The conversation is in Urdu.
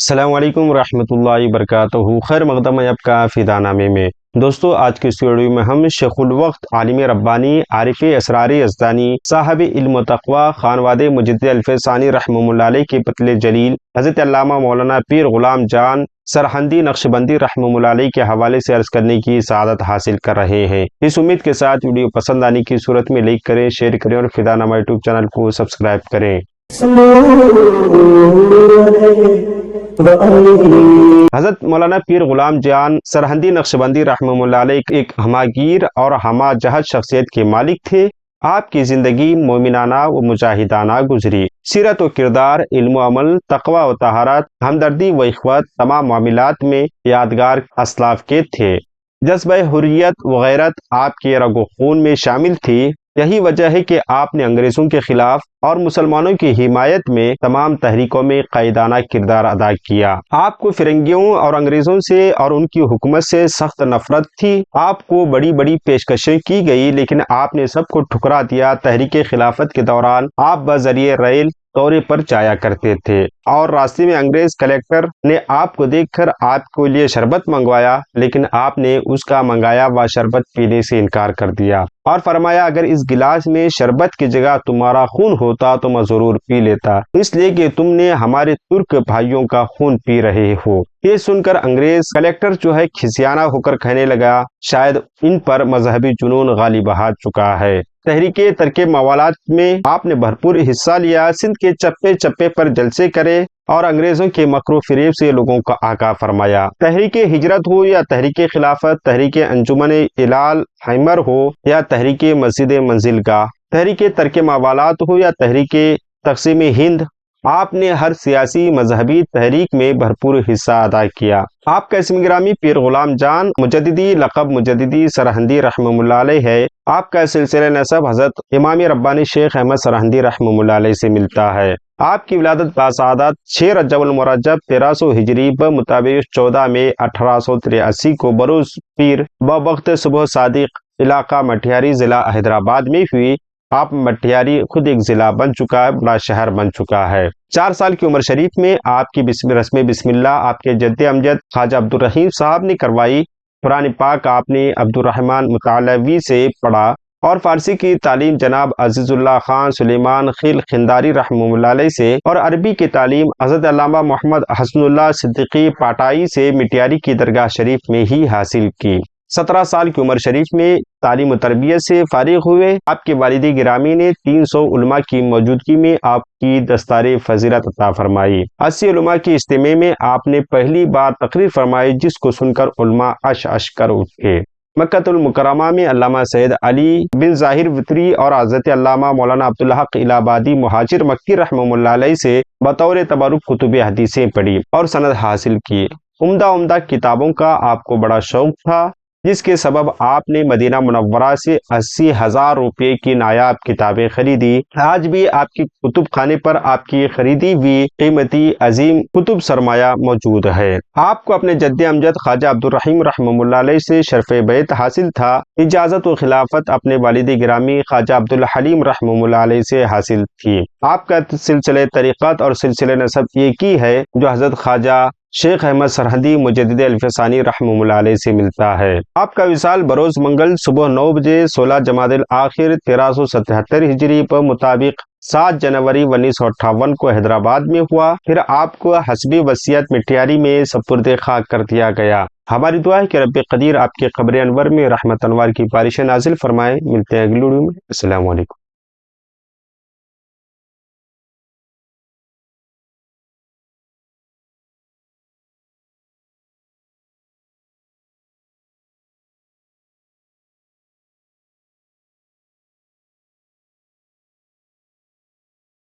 السلام علیکم ورحمۃ اللہ وبرکاتہ۔ خیر مقدم ہے آپ کا فدا نامے میں۔ دوستو، آج کی اس ویڈیو میں ہم شیخ الوقت عالم ربانی عارف اسرار یزدانی صاحب علم و تقوی خانواد مجدد الفسانی رحمہ اللہ علیہ کے پتل جلیل حضرت علامہ مولانا پیر غلام جان سرہندی نقشبندی رحمہ اللہ علیہ کے حوالے سے عرض کرنے کی سعادت حاصل کر رہے ہیں۔ اس امید کے ساتھ ویڈیو پسند آنے کی صورت میں لائک کریں، شیئر کریں اور فدا نامہ یوٹیوب چینل کو سبسکرائب کریں۔ حضرت مولانا پیر غلام جان سرہندی نقشبندی رحمہ اللہ علیہ ایک ہماگیر اور ہمہ جہت شخصیت کے مالک تھے۔ آپ کی زندگی مومنانہ و مجاہدانہ گزری۔ سیرت و کردار، علم و عمل، تقوی و طہارت، ہمدردی و اخوت تمام معاملات میں یادگار اسلاف کے تھے۔ جذبہ حریت و غیرت آپ کے رگ و خون میں شامل تھی۔ یہی وجہ ہے کہ آپ نے انگریزوں کے خلاف اور مسلمانوں کی حمایت میں تمام تحریکوں میں قائدانہ کردار ادا کیا۔ آپ کو فرنگیوں اور انگریزوں سے اور ان کی حکومت سے سخت نفرت تھی۔ آپ کو بڑی بڑی پیشکشیں کی گئی لیکن آپ نے سب کو ٹھکرا دیا۔ تحریک خلافت کے دوران آپ بذریعہ ریل دورے پر جایا کرتے تھے اور راستے میں انگریز کلیکٹر نے آپ کو دیکھ کر آپ کے لیے شربت منگوایا، لیکن آپ نے اس کا منگایا ہوا شربت پینے سے انکار کر دیا اور فرمایا اگر اس گلاس میں شربت کی جگہ تمہارا خون ہوتا تو میں ضرور پی لیتا، اس لیے کہ تم نے ہمارے ترک بھائیوں کا خون پی رہے ہو۔ یہ سن کر انگریز کلیکٹر جو ہے کھسیانہ ہو کر کہنے لگا شاید ان پر مذہبی جنون غالب آ چکا ہے۔ تحریک ترک موالات میں آپ نے بھرپور حصہ لیا، سندھ کے چپے چپے پر جلسے کرے اور انگریزوں کے مکر و فریب سے لوگوں کا آگاہ فرمایا۔ تحریک ہجرت ہو یا تحریک خلافت، تحریک انجمن ہلال حمر ہو یا تحریک مسجد منزل گاہ، تحریک ترک موالات ہو یا تحریک تقسیم ہند، آپ نے ہر سیاسی مذہبی تحریک میں بھرپور حصہ ادا کیا۔ آپ کا اسم گرامی پیر غلام جان مجددی لقب مجددی سرہندی رحمہ اللہ علیہ ہے۔ آپ کا سلسلہ نسب حضرت امام ربانی شیخ احمد سرہندی رحمہ اللہ علیہ سے ملتا ہے۔ آپ کی ولادت باسعادت 6 رجب المرجب 1300 ہجری بمطابق 14 مئی 1883 کو بروز پیر بوقت صبح صادق علاقہ مٹھیاری ضلع حیدرآباد میں ہوئی۔ آپ مٹھیاری خود ایک ضلع بن چکا ہے، بڑا شہر بن چکا ہے۔ 4 سال کی عمر شریف میں آپ کی رسم بسم اللہ آپ کے جد امجد خواجہ عبدالرحیم صاحب نے کروائی۔ قرآن پاک آپ نے عبد الرحمن مطالوی سے پڑھا اور فارسی کی تعلیم جناب عزیز اللہ خان سلیمان خیل خنداری رحمہ اللہ علیہ سے اور عربی کی تعلیم حضرت علامہ محمد حسن اللہ صدیقی پاٹائی سے مٹیاری کی درگاہ شریف میں ہی حاصل کی۔ 17 سال کی عمر شریف میں تعلیم و تربیت سے فارغ ہوئے۔ آپ کے والد گرامی نے 300 علماء کی موجودگی میں آپ کی دستار فضیلت عطا فرمائی۔ 80 علماء کی اجتماع میں آپ نے پہلی بار تقریر فرمائی جس کو سن کر علماء عش عش کر اٹھے۔ مکہ المکرمہ میں علامہ سید علی بن ظاہر وطری اور حضرت علامہ مولانا عبدالحق الہ آبادی مہاجر مکی رحمہ اللہ علیہ سے بطور تبرک کتب حدیثیں پڑھی اور سند حاصل کی۔ عمدہ کتابوں کا آپ کو بڑا شوق تھا جس کے سبب آپ نے مدینہ منورہ سے 80,000 روپے کی نایاب کتابیں خریدی۔ آج بھی آپ کی کتب خانے پر آپ کی خریدی ہوئی قیمتی عظیم کتب سرمایہ موجود ہے۔ آپ کو اپنے جد امجد خواجہ عبدالرحیم رحمہ اللہ علیہ سے شرف بیعت حاصل تھا۔ اجازت و خلافت اپنے والد گرامی خواجہ عبدالحلیم رحمہ اللہ علیہ سے حاصل تھی۔ آپ کا سلسلہ طریقت اور سلسلہ نسب ایک ہی ہے جو حضرت خواجہ شیخ احمد سرہندی مجدد الفسانی رحمہ اللہ علیہ سے ملتا ہے۔ آپ کا وصال بروز منگل صبح 9 بجے 16 جمادی الاخر 1377 ہجری پر مطابق 7 جنوری 1958 کو حیدرآباد میں ہوا۔ پھر آپ کو حسبی وصیت مٹھیاری میں سپرد خاک کر دیا گیا۔ ہماری دعا ہے کہ رب قدیر آپ کے قبر انور میں رحمت انوار کی بارش نازل فرمائے۔ ملتے ہیں اگلی ویڈیو میں۔ السلام علیکم۔